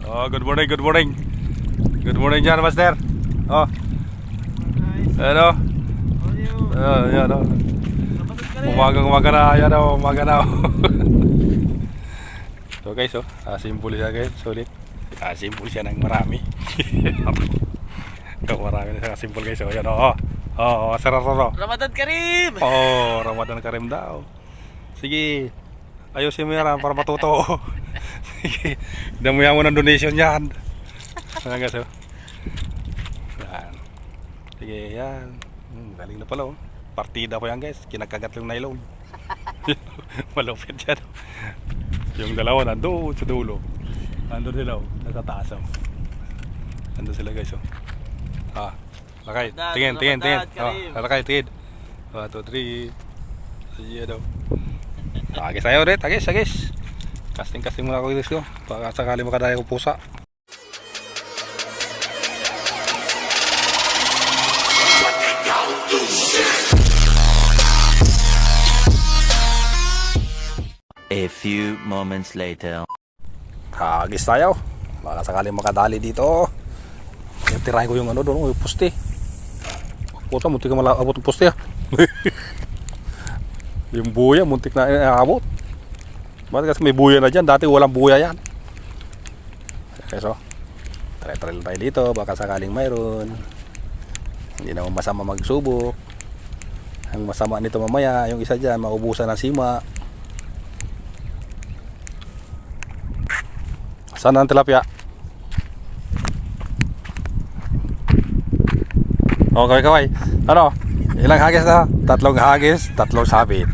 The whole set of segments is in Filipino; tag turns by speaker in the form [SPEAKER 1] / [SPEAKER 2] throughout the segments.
[SPEAKER 1] Oh, good morning, good morning. Good morning dyan, Master. Oh. Ano? Yan o. Umaga na, yan o, umaga na. So guys, oh, simple siya guys, sulit. Simple siya ng marami. Marami na siya simple guys, oh, yan o. Sarap.
[SPEAKER 2] Ramadan Karim!
[SPEAKER 1] Oh, Ramadan Karim daw. Sige, ayusin mo yan para matuto. Sige, damuyan mo ng donation yan. Ayan guys, oh. Yan. Sige, yan. Galing na pala, oh. Partida po yan guys, kinakagat yung nylon. Malupit yan. Yung dalawa nandun sa dulo. Nandun sila, oh. Nasa taas, oh. Nandun sila guys, oh. Lakay, tingin. Lakay, tingin. 1, 2, 3. Ayan, oh. Agis tayo ulit, agis. Casting muna ako guys, oh. Baka sakali makadaya ko pusa.
[SPEAKER 3] A few moments later.
[SPEAKER 1] Agis tayo. Baka sakali makadali dito. Tirahin ko yung ano doon, yung poste. Puta, muntik ka malabot yung poste, ah. Yung buya, muntik na abot. Bakit kasi may buya na dyan? Dati walang buya yan. Okay, so try lang tayo dito. Baka sakaling mayroon. Hindi naman masama magsubok. Ang masama nito mamaya, yung isa dyan, maubusan ng sima. Saan ang tilapia? Oh, kaway. Ano? Ilang hagis na? 3 hagis, 3 sabit.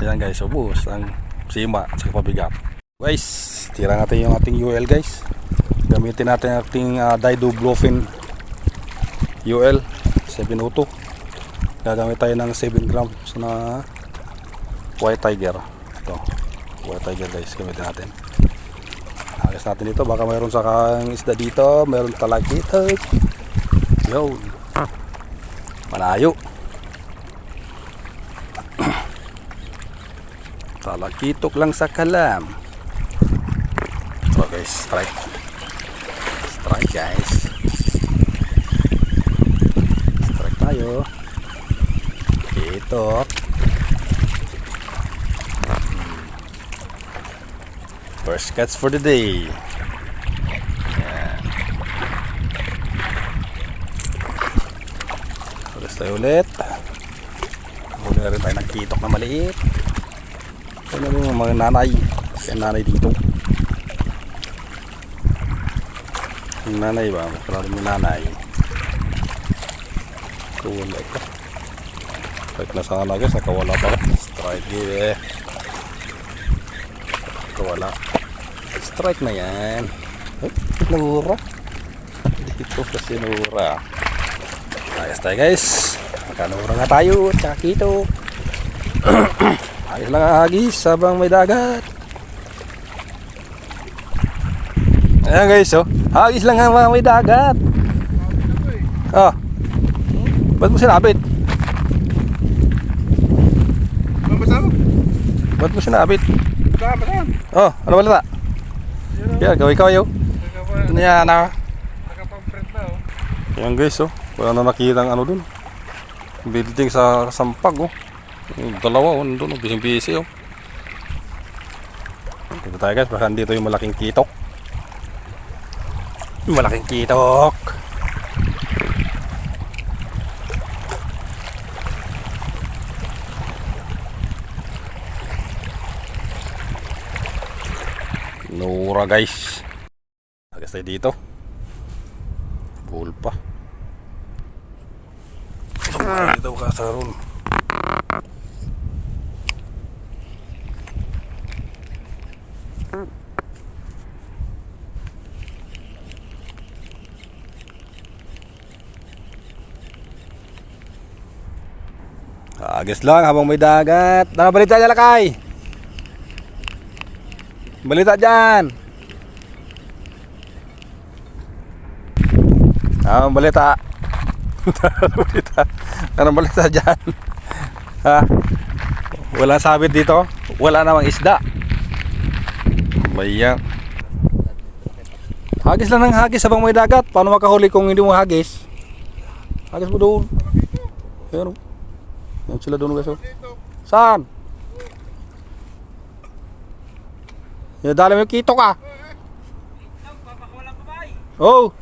[SPEAKER 1] Ayan guys, ubus ang sima at saka pabigat. Guys, tira natin yung ating UL guys. Gamitin natin ang ating Daido Bluefin UL 702. Gagamit tayo ng 7 grams na White Tiger. Ito, White Tiger guys, gamitin natin. Hagis natin dito, baka mayroon sa kang isda dito, mayroon talagita. Yo, malayo. Talakitok lang sa kalam. So guys, strike guys. Strike tayo. Kitok. First catch for the day. Yan. Ulit tayo ulit. Huli na rin tayo ng kitok na maliit. Ano yung mga nanay? Kasi nanay dito. Yung nanay ba? Masalang yung nanay. So wala ito. Strike na sana guys. Nakawala pa. Strike eh. Nakawala. Strike na yan. Ay, nura. Dito kasi nura. Ayos tayo guys. Makanura nga tayo. Tsaka kito. Ayos lang ang hagis habang may dagat. Ayan guys, oh. Hagis lang habang may dagat. Oh. Ba't mo sinabit? Ba't mo sinabit? Oh, ano balita? Yan, kaway-kaway, oh. Yan na. Ayan guys, oh. Wala na nakita ang ano dun. Building sa sampag, oh. Yung dalawa, oh, nandun, oh, busy, oh. Dito tayo guys, baka dito yung malaking kitok. Yung malaking kitok. Nura guys. Agad tayo dito. Pulpa. Dito ka sa room. Agis lang habang may dagat. Ano balita dyan, Lakay? Balita dyan. Anong balita? Anong balita dyan? Ha? Walang sabit dito. Wala namang isda. Bayan. Hagis lang ng hagis habang may dagat. Paano makahuli kung hindi mo hagis? Hagis mo doon. Ayan o. Yan sila doon guys o. Saan? Yan dali mo yung kito ka. Oh.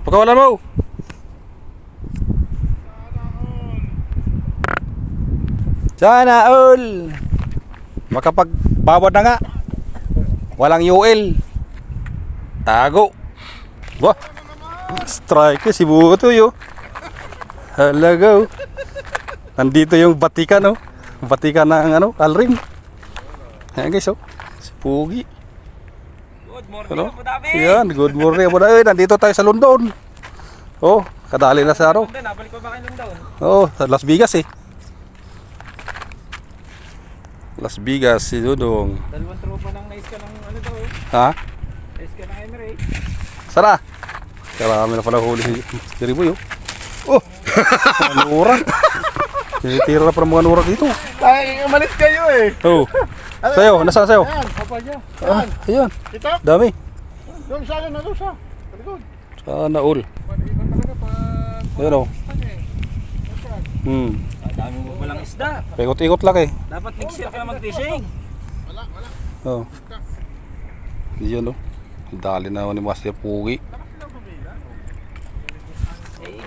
[SPEAKER 1] Pagkawalan mo. Sana all. Makapagbawad na nga. Walang UL. Tago. Wah. Strike si Buto yo. Halaga. Nandito yung batikan oh. Batikan ng ano, Alrim. Ayan guys oh. Si Pugi.
[SPEAKER 2] Good morning,
[SPEAKER 1] Ano?
[SPEAKER 2] Abu Dhabi.
[SPEAKER 1] Yan, good morning Abu Dhabi. Nandito tayo sa London. Oh, kadali na sa ano.
[SPEAKER 2] London, nabalik pa ba kayo London?
[SPEAKER 1] Oh, sa Las Vegas eh. Las Vegas si Dudong.
[SPEAKER 2] Dalawang tropa nang nais ka ng ano daw.
[SPEAKER 1] Ha?
[SPEAKER 2] Nais ka ng Emirates.
[SPEAKER 1] Sana. Karami na pala huli si Riboy oh. Oh, nura. Tira na pala mga nura dito.
[SPEAKER 4] Ay, umalis kayo eh.
[SPEAKER 1] Oh. Sayo, nasaan sayo?
[SPEAKER 4] Ayan, papa niya.
[SPEAKER 1] Ah, ayan.
[SPEAKER 4] Ito?
[SPEAKER 1] Dami.
[SPEAKER 4] Yung sa akin, ano siya? Talikod.
[SPEAKER 1] Sana all. Ayan oh.
[SPEAKER 2] Dami mo palang isda.
[SPEAKER 1] Ikot-ikot lang eh.
[SPEAKER 2] Dapat next year kayo mag-fishing.
[SPEAKER 1] Oh. Diyan oh. Dali na ako ni Master Pugi.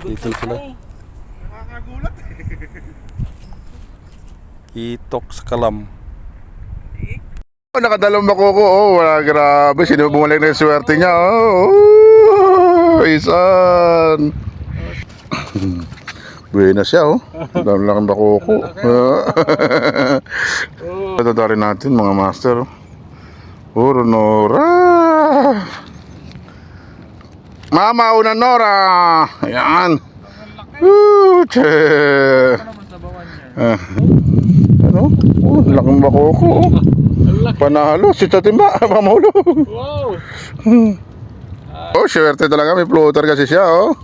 [SPEAKER 1] Dito na sila.
[SPEAKER 4] Nakakagulat eh.
[SPEAKER 1] Itok sa kalam.
[SPEAKER 4] Nakadalawang makoko. Oh, wala, grabe. Sino bumalik na yung swerte niya? Oh, isan. Buena siya, oh. Dami lang ang makoko. Ito rin natin, mga master. Puro Nora. Mama, una Nora. Ayan. Che. Ano? Oh, laking makoko, oh. Panalo, si Tatimba, mamulog.
[SPEAKER 2] Wow!
[SPEAKER 4] Oh, swerte talaga, may floater kasi siya, oh.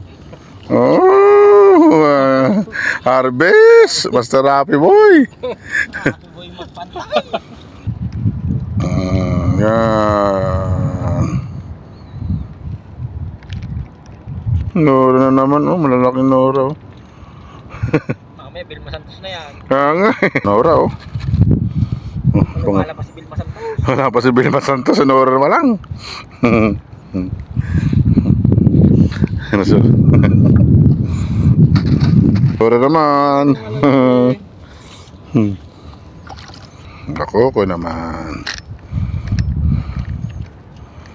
[SPEAKER 4] Oh, harvest, Master Happy Boy.
[SPEAKER 2] Boy magpantay.
[SPEAKER 4] Yan. Nora na naman, oh, malalaking Nora, oh.
[SPEAKER 2] Mamaya, Vilma Santos na yan.
[SPEAKER 4] Kaya nga, Nora, oh.
[SPEAKER 2] Wala pa si Vilma Santos.
[SPEAKER 4] Wala pa si Vilma Santos, Nora naman lang. Ano siya? Nora naman. Ako ko naman.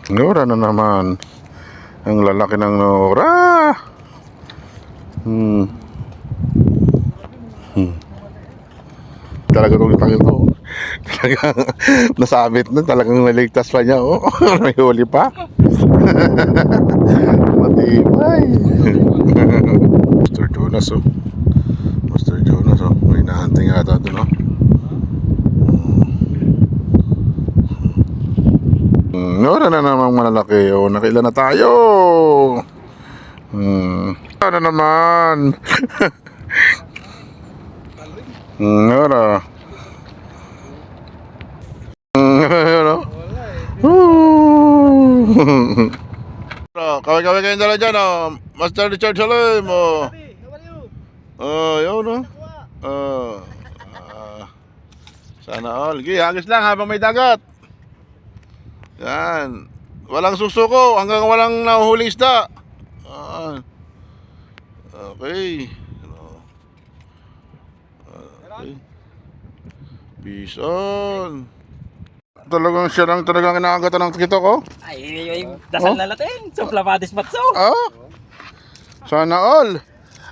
[SPEAKER 4] Nora na naman. Ang lalaki ng Nora. Talaga itong itang ito. Talagang nasabit na. Talagang naligtas pa niya. Oh. May huli pa. Matibay. Master Jonas, oh. Master Jonas, oh. May nahanting ata doon, oh. Nora na namang malalaki, oh. Nakailan na tayo. Ano naman? Nora. Ano? Kaway-kaway kayong dala dyan, oh. Master Richard Salim, oh. Oh, yun, oh. Sana all. Okay, hagis lang habang may dagat. Yan. Walang susuko hanggang walang nahuhuling isda. Okay. Okay. Bison. Talagang siya lang talagang kinakagatan ng tikito ko.
[SPEAKER 2] Ay, dasal na natin. So, Flavadis Matso.
[SPEAKER 4] Oh. Sana all.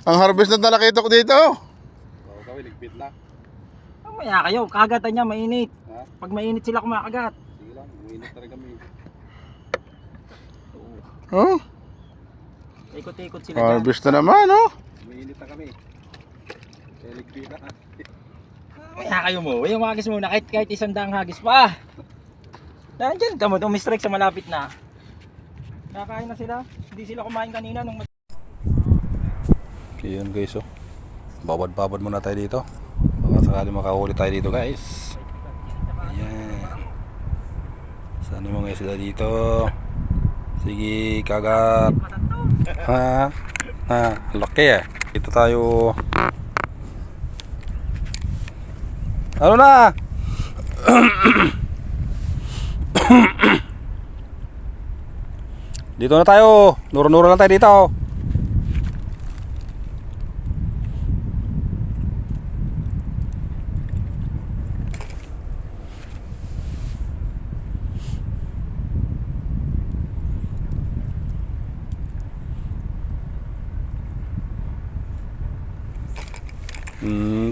[SPEAKER 4] Ang harvest ng talakitok dito.
[SPEAKER 1] Kaway, ligbit na.
[SPEAKER 2] Mamaya kayo, kagatan niya mainit. Pag mainit sila kumakagat.
[SPEAKER 1] Sige lang, uminit talaga kami.
[SPEAKER 4] Oh.
[SPEAKER 2] Ikot-ikot sila dyan.
[SPEAKER 4] Harvest na naman, oh.
[SPEAKER 1] Uminit na kami. Kaya ligbit na.
[SPEAKER 2] Mamaya kayo mo. Yung hagis muna kahit isang daang hagis pa. Dahil dyan, tamo, umistrike sa malapit na. Nakain na sila. Hindi sila kumain kanina nung
[SPEAKER 1] Ayan guys oh. Babad-babad muna tayo dito. Baka sakali makahuli tayo dito guys. Ayan. Saan yung mga isda dito? Sige, kagat. Ha? Ha, laki eh. Dito tayo. Ano na? Dito na tayo. Nuro-nuro lang tayo dito.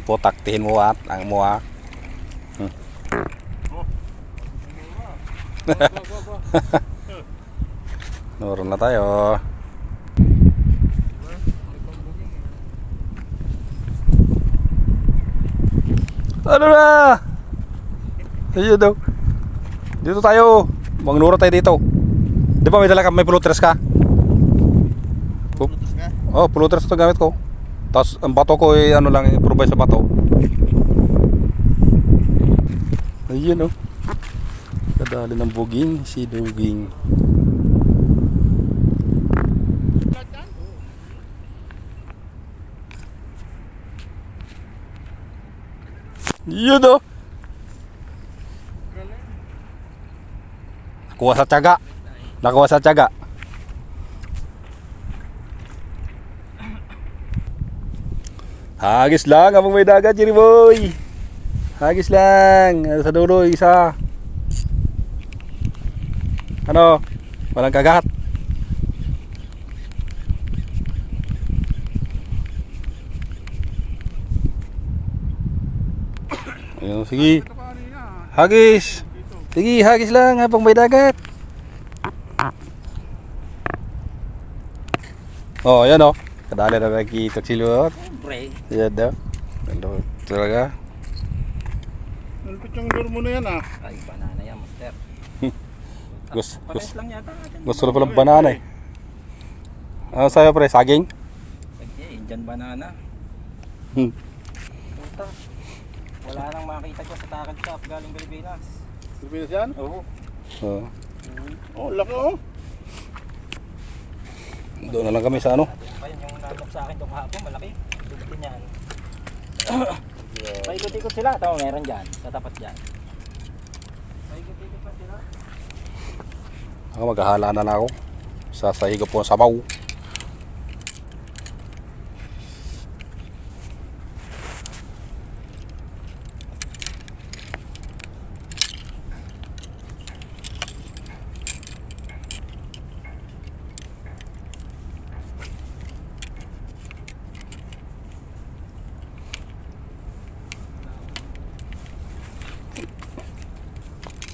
[SPEAKER 1] Potaktihin mo at ang mo ah. Nuro na tayo. Ano na? Ayun daw. Dito tayo. Magnuro tayo dito. Di ba may pulutres ka? Oh, pulutres ito gamit ko. Tapos ang bato ko ay ano lang, improvise sa bato. Ayun oh. Kadali ng buging, si Duging. Yun oh. Nakuha sa tiyaga. Nakuha sa tiyaga. Hagis lang habang may dagat, Jerry boy. Hagis lang. Sa dulo, isa. Ano? Walang kagat. Ayun, sige. Hagis. Sige, hagis lang habang may dagat. Oh, ayan oh. Kadali na nakikita silot.
[SPEAKER 2] Siyempre.
[SPEAKER 1] Ayan daw. Hello, talaga.
[SPEAKER 4] Nalpit yung lure mo na yan ah.
[SPEAKER 2] Ay, banana yan, master. Pares lang yata natin.
[SPEAKER 1] Gusto na palang banana eh. Ano sa'yo pre? Saging?
[SPEAKER 2] Okay, Indian banana.
[SPEAKER 1] Hmm.
[SPEAKER 2] Puta. Wala nang makita ko sa takad shop galing Pilipinas.
[SPEAKER 4] Pilipinas yan?
[SPEAKER 2] Oo.
[SPEAKER 1] Oh.
[SPEAKER 4] Oh, laki oh.
[SPEAKER 1] Doon na lang kami sa ano.
[SPEAKER 2] Ayun yung nanok sa akin doon kahapon, malaki. Dugutin yan. Paikot-ikot sila. Tama, meron dyan. Sa tapat dyan. Paikot-ikot pa sila.
[SPEAKER 1] Ako maghahala na ako. Sasahiga po ang sabaw.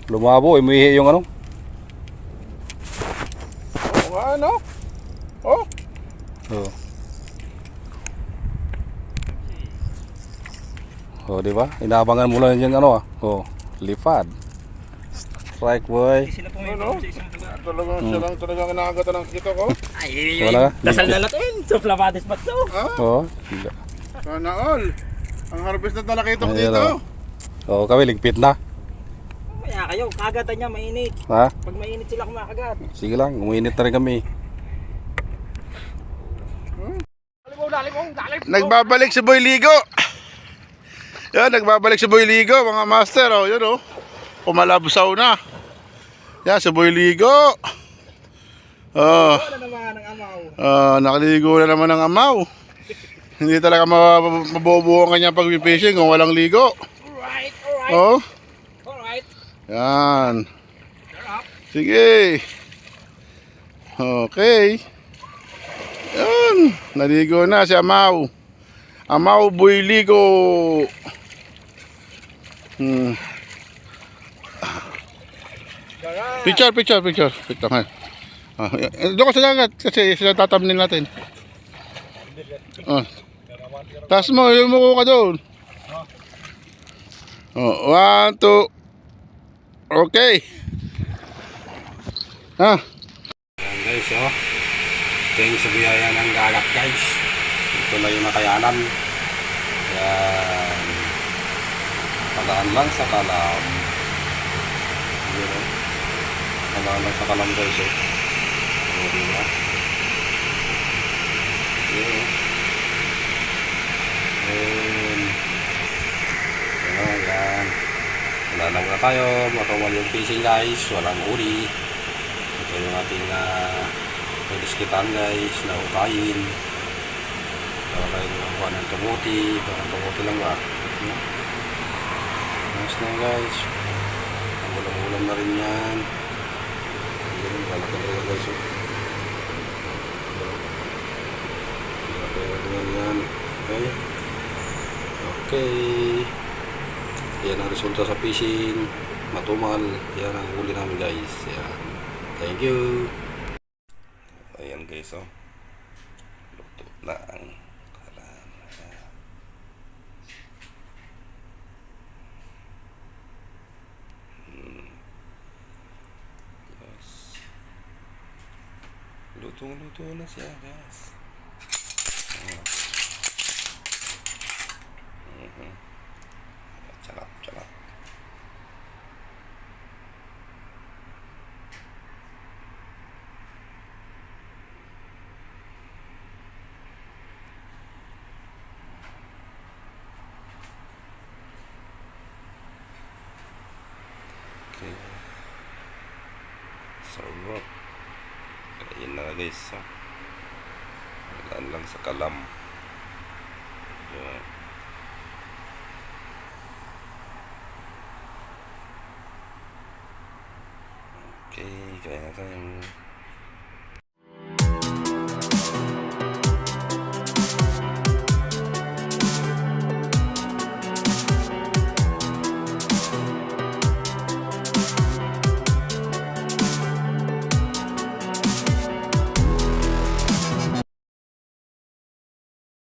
[SPEAKER 1] Lumabo, umihi yung ano.
[SPEAKER 4] Oh, ano? Oh.
[SPEAKER 1] Oh. Oh, di ba? Inaabangan mo lang yung ano ah. Oh, lipad. Strike boy.
[SPEAKER 2] Hindi sila puminom sa isang lugar.
[SPEAKER 4] Talagang siya lang talagang inaagatan ng kita ko.
[SPEAKER 2] Ay,
[SPEAKER 1] Wala ka?
[SPEAKER 2] dasal na natin. So, Flavades Batso.
[SPEAKER 4] Ha?
[SPEAKER 1] Oh.
[SPEAKER 4] Sana all. Ang harvest na nakita ko
[SPEAKER 1] Ayan,
[SPEAKER 4] dito.
[SPEAKER 1] Oh, kami ligpit na.
[SPEAKER 2] Kaya kayo, kagatan niya, mainit.
[SPEAKER 1] Ha?
[SPEAKER 2] Pag mainit sila kumakagat.
[SPEAKER 1] Sige lang, uminit na rin kami.
[SPEAKER 4] Nagbabalik si Boy Ligo. Yan, nagbabalik si Boy Ligo, mga master. Oh, yun oh. Pumalabsaw na. Yan, si Boy Ligo. Oh.
[SPEAKER 2] Wala naman ang amaw.
[SPEAKER 4] Nakaligo na naman ng amaw. Hindi talaga mabubuo ang kanyang pag-fishing kung walang ligo.
[SPEAKER 2] Alright.
[SPEAKER 4] Oh.
[SPEAKER 2] Alright.
[SPEAKER 4] Yan. Sige. Okay. Yan. Naligo na si Amaw. Amaw Boy Ligo. Picture. Picture nga. Doon ka sa dagat kasi sila tatamnin natin. Taas mo, yung muko ka doon. 1, 2. Okay.
[SPEAKER 1] Ayan guys, oh. Thanks sa biyaya ng dagat guys. Ito na yung nakayanan. Yan. Palaan lang sa kalam. Yun, oh. Palaan lang sa kalam guys, oh. na tayo, matumal yung fishing guys, walang uri. Ito yung ating pagdiskitan guys, na upayin. Para tayo nakakuha ng kamuti, parang kamuti lang ba? Nice na guys, ulam-ulam na rin yan. Ganun, kalaki na yan guys. Kalaki na yan. Okay. Okay. Yan ang resulta sa fishing. Matumal. Yan ang huli namin guys. Yan. Thank you. Ayan guys, oh. Luto lang. Yes. Luto na siya guys. Sarap. Okay. Sarap. Kain na guys. Walaan lang sa kalam. Yan. Okay, kaya na tayo.